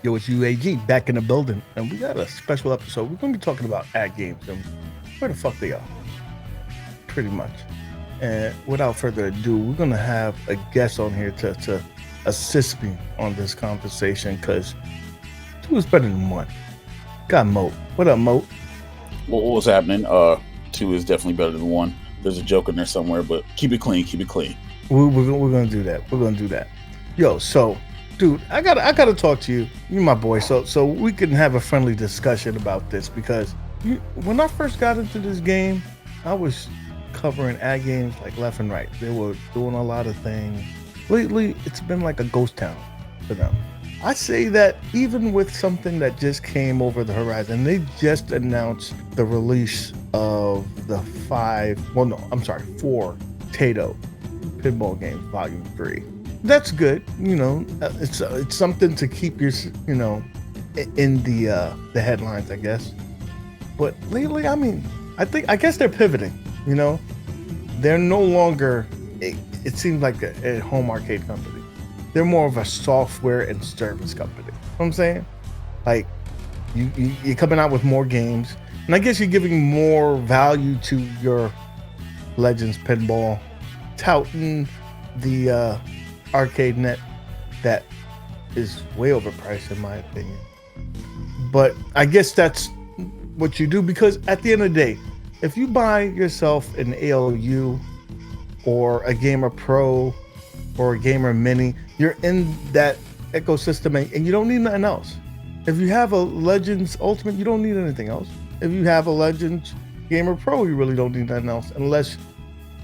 Yo, it's UAG back in the building, and we got a special episode. We're going to be talking about AtGames and where the fuck they are, pretty much. And without further ado, we're going to have a guest on here to assist me on this conversation because two is better than one. Got Moat. What up, Moat? What was happening? Two is definitely better than one. There's a joke in there somewhere, but keep it clean. Keep it clean. We're going to do that. We're going to do that. Yo, so, dude, I gotta talk to you. You're my boy, so we can have a friendly discussion about this because when I first got into this game, I was covering AtGames like left and right. They were doing a lot of things. Lately, it's been like a ghost town for them. I say that even with something that just came over the horizon, they just announced the release of the 4 Tato pinball games, Volume 3. That's good, it's something to keep your, in the headlines, I guess. But lately, I guess they're pivoting. They're no longer. It seems like a home arcade company. They're more of a software and service company. You know what I'm saying? Like you're coming out with more games, and I guess you're giving more value to your Legends pinball, touting the arcade net that is way overpriced in my opinion. But I guess that's what you do because at the end of the day, if you buy yourself an ALU or a Gamer Pro or a Gamer Mini, you're in that ecosystem and you don't need nothing else. If you have a Legends Ultimate, you don't need anything else. If you have a Legends Gamer Pro, you really don't need nothing else unless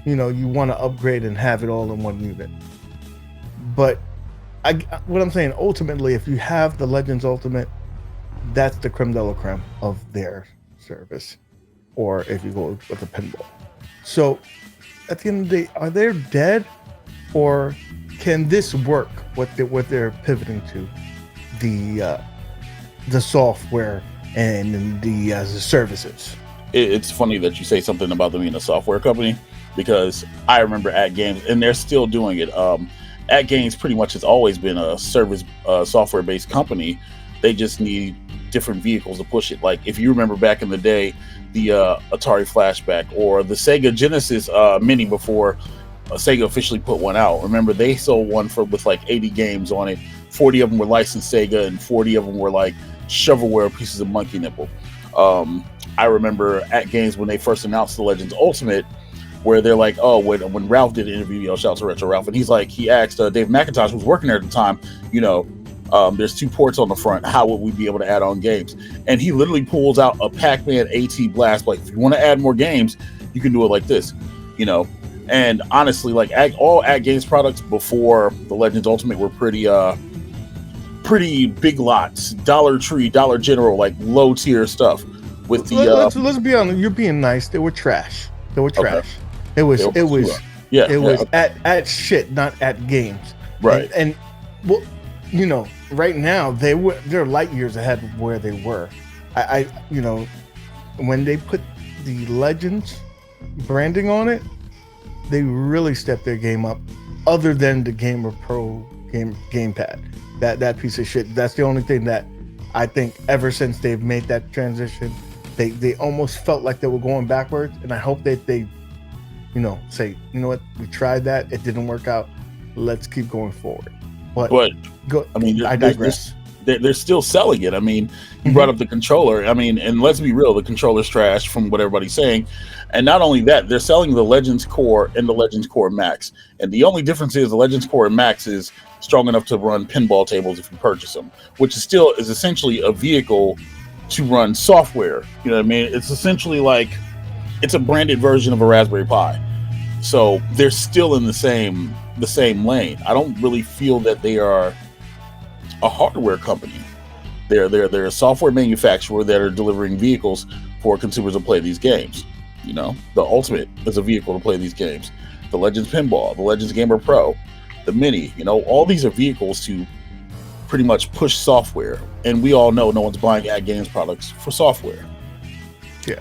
you want to upgrade and have it all in one unit. But what I'm saying, ultimately, if you have the Legends Ultimate, that's the creme de la creme of their service. Or if you go with the pinball. So at the end of the day, are they dead? Or can this work, what they're pivoting to? The software and the services. It's funny that you say something about them being a software company because I remember AtGames, and they're still doing it. AtGames pretty much has always been a service software-based company. They just need different vehicles to push it. Like if you remember back in the day, the Atari Flashback or the Sega Genesis Mini before Sega officially put one out. Remember, they sold one with like 80 games on it. 40 of them were licensed Sega, and 40 of them were like shovelware pieces of monkey nipple. I remember AtGames when they first announced the Legends Ultimate, where they're like, oh, when Ralph did an interview, shout out to Retro Ralph, and he asked Dave McIntosh, who was working there at the time, there's 2 ports on the front. How would we be able to add on games? And he literally pulls out a Pac-Man AT Blast. Like, if you want to add more games, you can do it like this, And honestly, like all AtGames products before the Legends Ultimate were pretty big lots, Dollar Tree, Dollar General, like low tier stuff. With the let's be honest, you're being nice. They were trash. Okay. It was at shit, not at games. Right. And well, right now they're light years ahead of where they were. I when they put the Legends branding on it, they really stepped their game up. Other than the Gamer Pro gamepad, that piece of shit. That's the only thing that I think ever since they've made that transition, they almost felt like they were going backwards. And I hope that they say, you know what, we tried that, it didn't work out. Let's keep going forward. But I digress. They're still selling it. I mean, you brought up the controller. I mean, and let's be real, the controller's trash from what everybody's saying. And not only that, they're selling the Legends Core and the Legends Core Max. And the only difference is the Legends Core Max is strong enough to run pinball tables if you purchase them, which is essentially a vehicle to run software. You know what I mean? It's essentially like it's a branded version of a Raspberry Pi. So they're still in the same lane. I don't really feel that they are a hardware company. They're a software manufacturer that are delivering vehicles for consumers to play these games. The Ultimate is a vehicle to play these games. The Legends Pinball, the Legends Gamer Pro, the Mini, all these are vehicles to pretty much push software. And we all know no one's buying AtGames products for software. Yeah,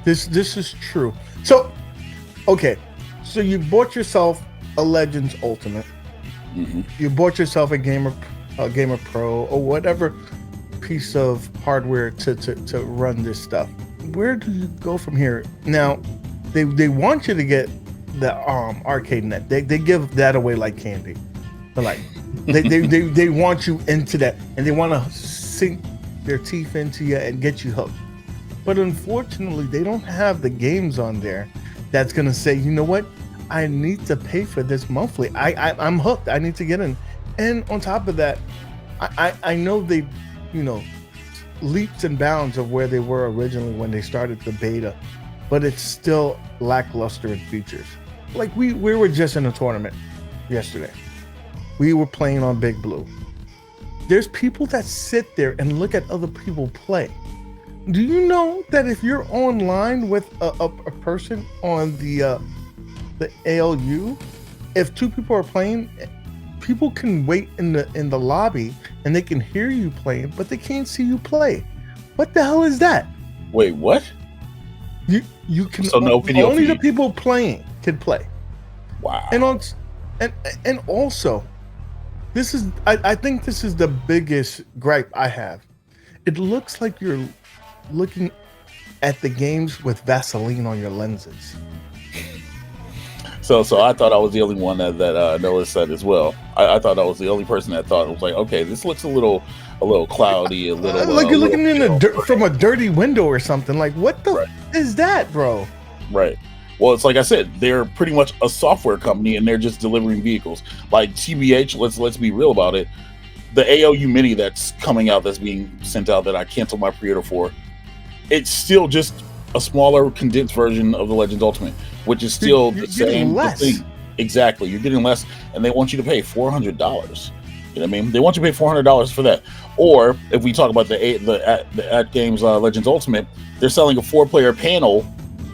this is true. So, okay, so you bought yourself a Legends Ultimate. Mm-hmm. You bought yourself a Gamer Gamer Pro or whatever piece of hardware to run this stuff. Where do you go from here? Now, they want you to get the arcade net. They give that away like candy. But like they want you into that, and they want to sink their teeth into you and get you hooked. But unfortunately, they don't have the games on there that's gonna say, you know what, I need to pay for this monthly. I'm hooked. I need to get in. And on top of that, I know they, you know, leaps and bounds of where they were originally when they started the beta, but it's still lackluster in features. Like we were just in a tournament yesterday. We were playing on Big Blue. There's people that sit there and look at other people play. Do you know that if you're online with a person on the ALU, if two people are playing, people can wait in the lobby and they can hear you playing, but they can't see you play. What the hell is that? Wait, what? You can, so no video only feed. The people playing can play. Wow. And also, this is I think this is the biggest gripe I have. It looks like you're looking at the games with Vaseline on your lenses. So I thought I was the only one that noticed that as well. I thought I was the only person that thought it was like, okay, this looks a little cloudy, a little like you're looking in from a dirty window or something. Like, what the is that, bro? Right. Well, it's like I said, they're pretty much a software company, and they're just delivering vehicles. Like TBH, let's be real about it. The ALU Mini that's coming out, that's being sent out, that I canceled my pre-order for, it's still just a smaller, condensed version of the Legends Ultimate, which is still the same thing. Exactly, you're getting less, and they want you to pay $400. You know what I mean? They want you to pay $400 for that. Or if we talk about the AtGames Legends Ultimate, they're selling a 4-player panel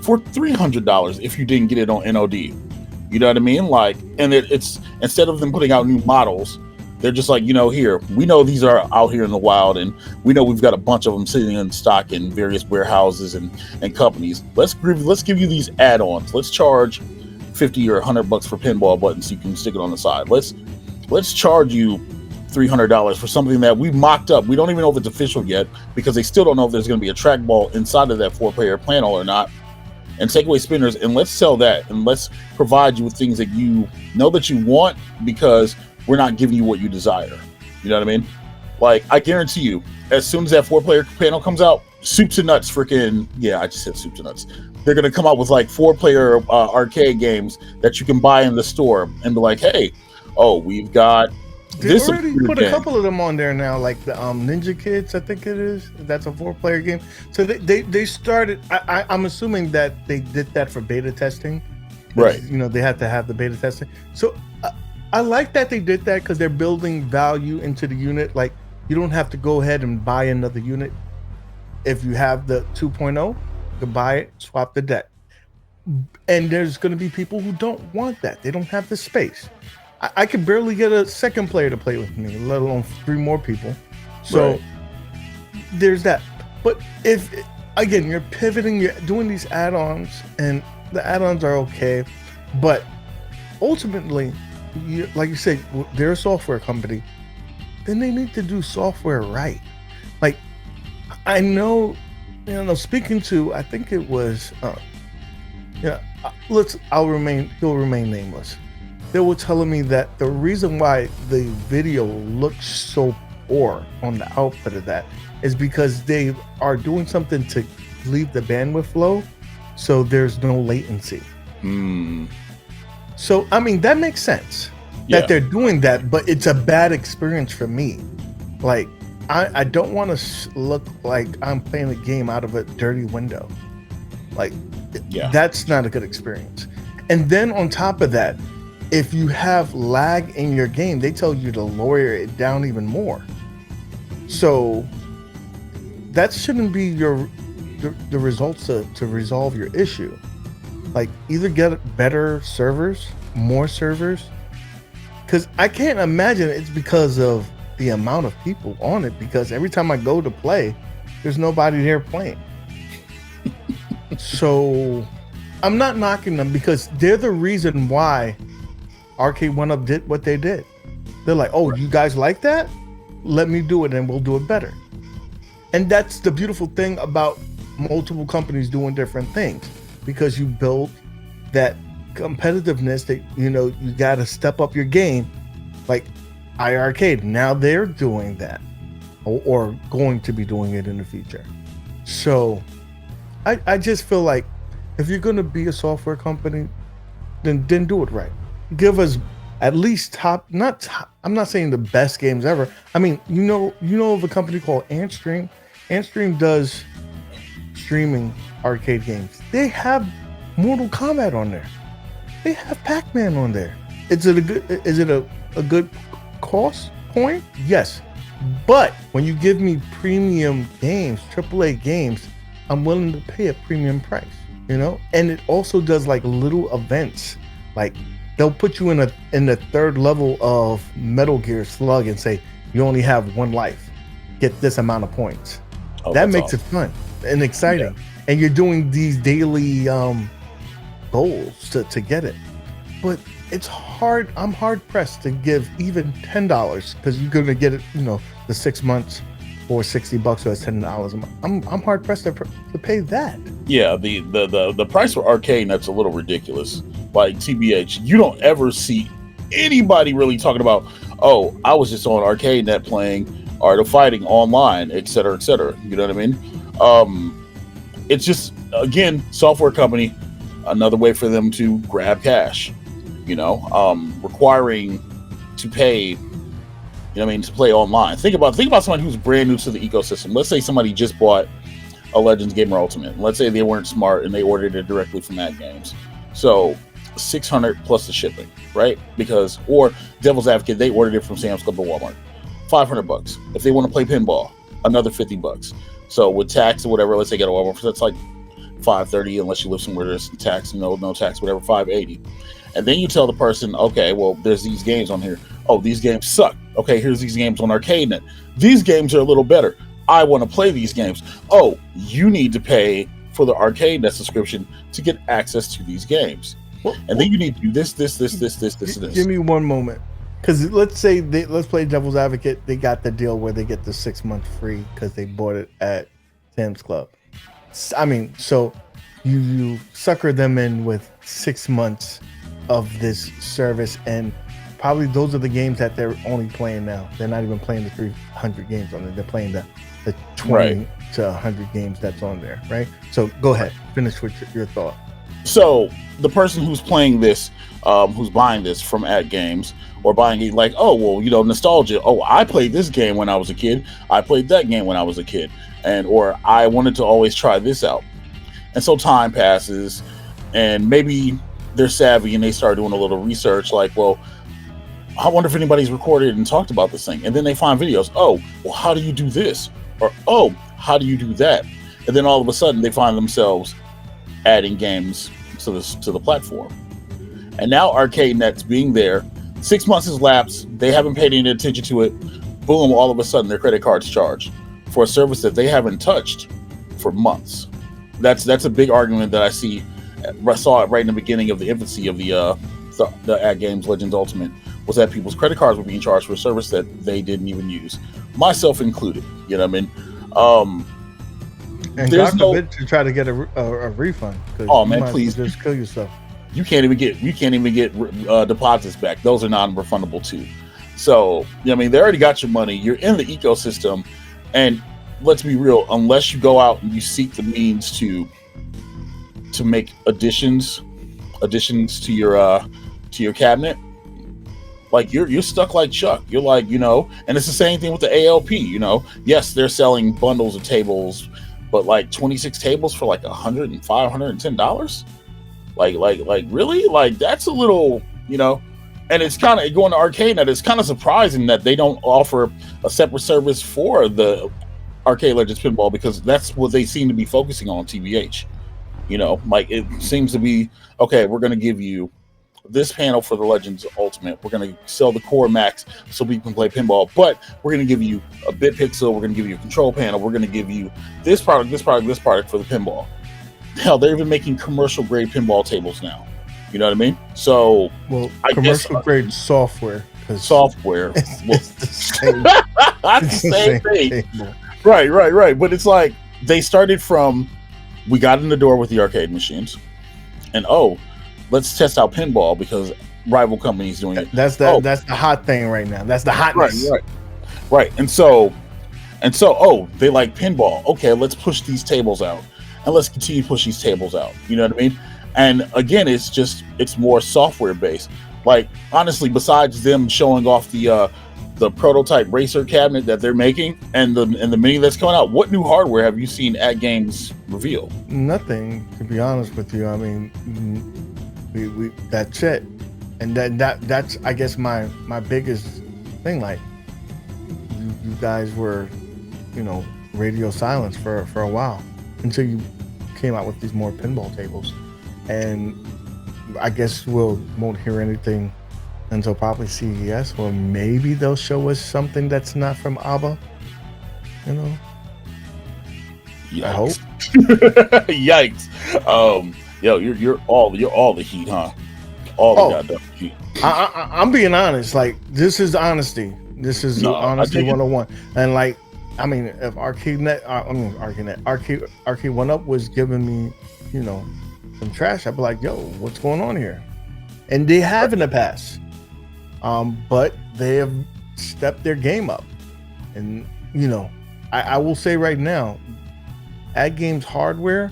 for $300 if you didn't get it on NOD. You know what I mean? Like, and it's instead of them putting out new models, they're just like, you know, here, we know these are out here in the wild, and we know we've got a bunch of them sitting in stock in various warehouses and companies. Let's give you these add-ons. Let's charge $50 or $100 for pinball buttons so you can stick it on the side. Let's charge you $300 for something that we mocked up. We don't even know if it's official yet, because they still don't know if there's going to be a trackball inside of that 4-player panel or not. And take away spinners, and let's sell that, and let's provide you with things that you know that you want, because we're not giving you what you desire. You know what I mean? Like, I guarantee you, as soon as that 4-player panel comes out, soup to nuts, I just said soup to nuts. They're going to come out with like 4-player arcade games that you can buy in the store and be like, hey, we've got They already put a couple of them on there now, like the Ninja Kids, I think it is. That's a 4-player game. So they started. I'm assuming that they did that for beta testing, right? You know, they had to have the beta testing. So I like that they did that, because they're building value into the unit. Like, you don't have to go ahead and buy another unit. If you have the 2.0, you can buy it, swap the deck. And there's going to be people who don't want that. They don't have the space. I could barely get a second player to play with me, let alone 3 more people. So there's that. But if, again, you're pivoting, you're doing these add-ons, and the add-ons are okay, but ultimately, like you said, they're a software company, then they need to do software right. Like, I know, speaking to, I think it was, he'll remain nameless. They were telling me that the reason why the video looks so poor on the output of that is because they are doing something to leave the bandwidth low, so there's no latency. So, I mean, that makes sense that they're doing that, but it's a bad experience for me. Like, I don't want to look like I'm playing a game out of a dirty window. Like, that's not a good experience. And then on top of that, if you have lag in your game, they tell you to lower it down even more. So that shouldn't be the results to resolve your issue. Like, either get better servers, more servers, because I can't imagine it's because of the amount of people on it, because every time I go to play, there's nobody there playing. So I'm not knocking them, because they're the reason why Arcade 1UP did what they did. They're like, oh, you guys like that? let me do it and we'll do it better. And that's the beautiful thing about multiple companies doing different things, because you build that competitiveness that, you got to step up your game. Like iArcade, now they're doing that, or going to be doing it in the future. So I just feel like if you're going to be a software company, then do it right. Give us at least I'm not saying the best games ever. I mean, you know of a company called Antstream. Antstream does streaming arcade games. They have Mortal Kombat on there. They have Pac-Man on there. Is it a good cost point? Yes. But when you give me premium games, AAA games, I'm willing to pay a premium price, And it also does like little events. Like they'll put you in the third level of Metal Gear Slug and say you only have one life. Get this amount of points. That makes it fun and exciting. Yeah. And you're doing these daily goals to get it. But it's hard. I'm hard pressed to give even $10, because you're gonna get it, the 6 months for $60, so that's $10 a month. I'm hard pressed to pay that. Yeah, the price for arcade, that's a little ridiculous. Like TBH, you don't ever see anybody really talking about, oh, I was just on ArcadeNet playing Art of Fighting online, et cetera, et cetera. You know what I mean? It's just, again, software company, another way for them to grab cash, requiring to pay, to play online. Think about somebody who's brand new to the ecosystem. Let's say somebody just bought a Legends Gamer Ultimate. Let's say they weren't smart and they ordered it directly from AtGames. So $600 plus the shipping, right? Or Devil's Advocate, they ordered it from Sam's Club or Walmart. $500. If they want to play pinball, another $50. So with tax or whatever, let's say get a Walmart, that's like $530, unless you live somewhere there's tax, no tax, whatever, $580. And then you tell the person, okay, well, there's these games on here. Oh, these games suck. Okay, here's these games on ArcadeNet. These games are a little better. I want to play these games. Oh, you need to pay for the ArcadeNet subscription to get access to these games. And then you need to do this, and this. Give me one moment. Because let's play Devil's Advocate. They got the deal where they get the 6 month free because they bought it at Sam's Club. I mean, so you sucker them in with 6 months of this service, and probably those are the games that they're only playing now. They're not even playing the 300 games on it. They're playing the 20 to 100 games that's on there, right? So go ahead, finish with your thought. So the person who's playing this, who's buying this from AtGames, or buying it like, oh, well, nostalgia. Oh, I played this game when I was a kid. I played that game when I was a kid. Or I wanted to always try this out. And so time passes, and maybe they're savvy and they start doing a little research like, well, I wonder if anybody's recorded and talked about this thing. And then they find videos. Oh, well, how do you do this? Or, oh, how do you do that? And then all of a sudden they find themselves adding games to the platform. And now ArcadeNet's being there. 6 months has lapsed. They haven't paid any attention to it. Boom, all of a sudden their credit card's charged for a service that they haven't touched for months. That's a big argument that I see. I saw it right in the beginning of the infancy of the AtGames Legends Ultimate, was that people's credit cards were being charged for a service that they didn't even use, myself included. You know what I mean? And God forbid to try to get a refund. Oh man, please just kill yourself. You can't even get deposits back. Those are non-refundable too. So I mean, they already got your money. You're in the ecosystem, and let's be real. Unless you go out and you seek the means to make additions to your cabinet, like you're stuck like Chuck. You're like, and it's the same thing with the ALP. Yes, they're selling bundles of tables, but like 26 tables for like $105, $110. Like really? Like that's a little, and it's kind of going to ArcadeNet. It's kind of surprising that they don't offer a separate service for the Arcade Legends Pinball, because that's what they seem to be focusing on, TBH. Like it seems to be, okay, we're going to give you this panel for the Legends Ultimate. We're going to sell the Core Max so we can play pinball, but we're going to give you a bit pixel. We're going to give you a control panel. We're going to give you this product for the pinball. Hell, they're even making commercial grade pinball tables now. You know what I mean? So, commercial grade software. Software. It's the same. That's the It's the same same thing. table. Right. But it's like they started from we got in the door with the arcade machines, and let's test out pinball because rival companies doing it. That's Oh, that's the hot thing right now. That's the right, hotness. right, right. And so, they like pinball. Okay, let's push these tables out, and let's continue to push these tables out. You know what I mean? And again, it's more software based. Like honestly, besides them showing off the prototype racer cabinet that they're making and the mini that's coming out, what new hardware have you seen AtGames reveal? Nothing, to be honest with you. I mean, we that's it, and that's I guess my biggest thing. Like you guys were, radio silence for a while until you came out with these more pinball tables, and I guess won't hear anything until probably CES, or maybe they'll show us something that's not from ABBA. Yikes. I hope. Yikes. You're all the heat, huh? All the goddamn heat. I'm being honest. Like, this is honesty. This is honesty 101. And like, I mean, if Arcade 1UP was giving me, some trash, I'd be like, yo, what's going on here? And they have in the past. But they have stepped their game up. And, I will say right now, AtGames hardware,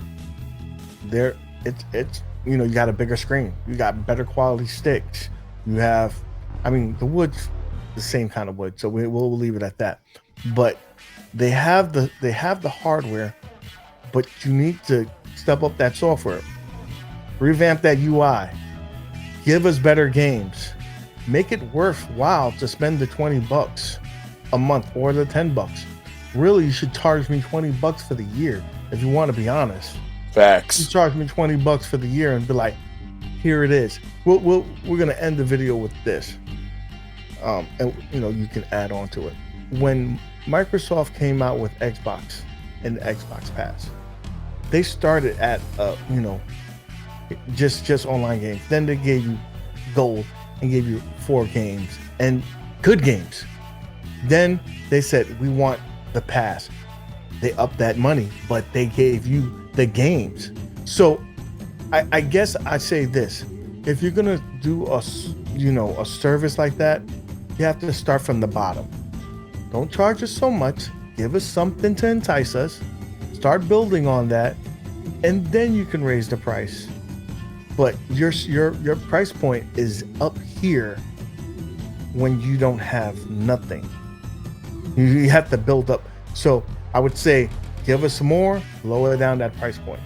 it's you got a bigger screen, you got better quality sticks, you have, the wood's the same kind of wood, so we'll leave it at that. But they have the hardware, but you need to step up that software, revamp that UI, give us better games, make it worthwhile to spend the $20 a month or the $10. Really, you should charge me $20 for the year if you want to be honest. Facts. You charge me $20 for the year and be like, here it is. We're gonna end the video with this, and you can add on to it. When Microsoft came out with Xbox and the Xbox Pass, they started at just online games. Then they gave you gold and gave you 4 games and good games. Then they said, we want the pass. They upped that money, but they gave you the games. So I guess I say this: if you're gonna do a service like that, you have to start from the bottom. Don't charge us so much. Give us something to entice us. Start building on that, and then you can raise the price. But your price point is up here when you don't have nothing. You have to build up. So I would say, give us more, lower down that price point.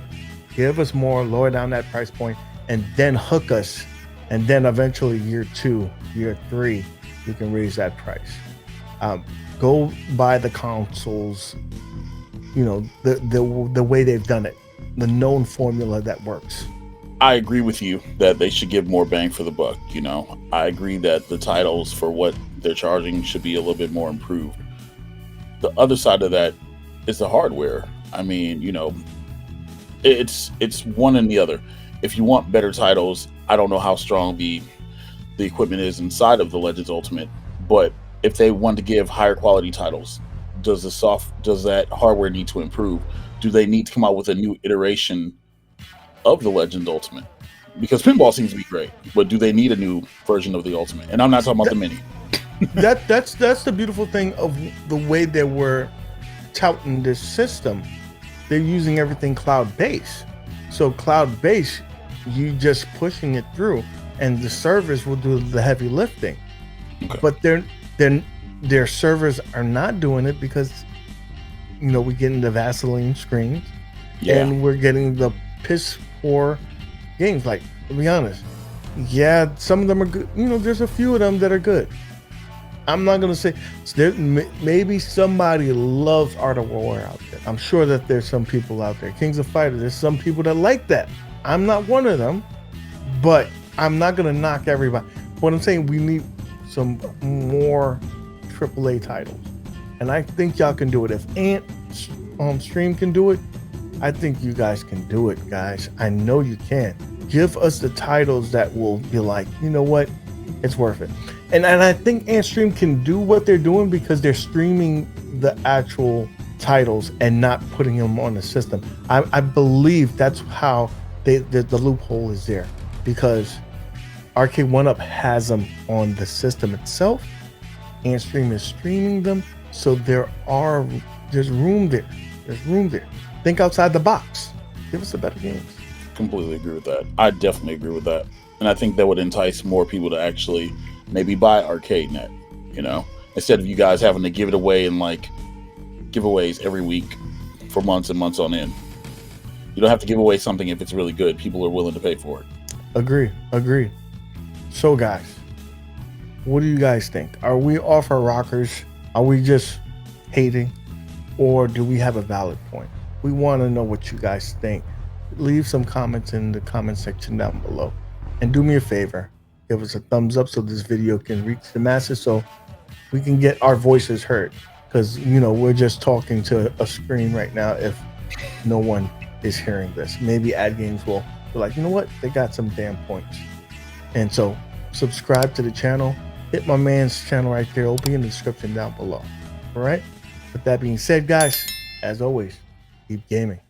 Give us more, lower down that price point, and then hook us. And then eventually year 2, year 3, you can raise that price. Go buy the consoles, the way they've done it, the known formula that works. I agree with you that they should give more bang for the buck. I agree that the titles for what they're charging should be a little bit more improved. The other side of that is the hardware. It's one and the other. If you want better titles, I don't know how strong the equipment is inside of the Legends Ultimate, but if they want to give higher quality titles, does that hardware need to improve? Do they need to come out with a new iteration of the Legends Ultimate? Because pinball seems to be great, but do they need a new version of the Ultimate? And I'm not talking about the mini. That's the beautiful thing of the way they were touting this system. They're using everything cloud-based. So cloud-based, you just pushing it through, and the servers will do the heavy lifting. Okay. But their servers are not doing it because we're getting the Vaseline screens, and we're getting the piss poor games. Like, to be honest, some of them are good. There's a few of them that are good. I'm not gonna say maybe somebody loves Art of War out there. I'm sure that there's some people out there. Kings of Fighters, there's some people that like that. I'm not one of them, but I'm not gonna knock everybody. What I'm saying, we need some more AAA titles, and I think y'all can do it. If Ant Stream can do it, I think you guys can do it, guys. I know you can. Give us the titles that will be like, you know what, it's worth it. And I think Antstream can do what they're doing because they're streaming the actual titles and not putting them on the system. I believe that's how the loophole is there, because Arcade 1Up has them on the system itself. Antstream is streaming them, so there's room there. There's room there. Think outside the box. Give us the better games. Completely agree with that. I definitely agree with that, and I think that would entice more people to actually maybe buy ArcadeNet. You know, instead of you guys having to give it away in like giveaways every week for months and months on end. You don't have to give away something if it's really good. People are willing to pay for it. Agree. So guys, what do you guys think? Are we off our rockers? Are we just hating? Or do we have a valid point? We want to know what you guys think. Leave some comments in the comment section down below. And do me a favor, give us a thumbs up so this video can reach the masses, so we can get our voices heard. Because, you know, we're just talking to a screen right now if no one is hearing this. Maybe AtGames will be like, you know what? They got some damn points. And so subscribe to the channel. Hit my man's channel right there. It'll be in the description down below. All right? With that being said, guys, as always, keep gaming.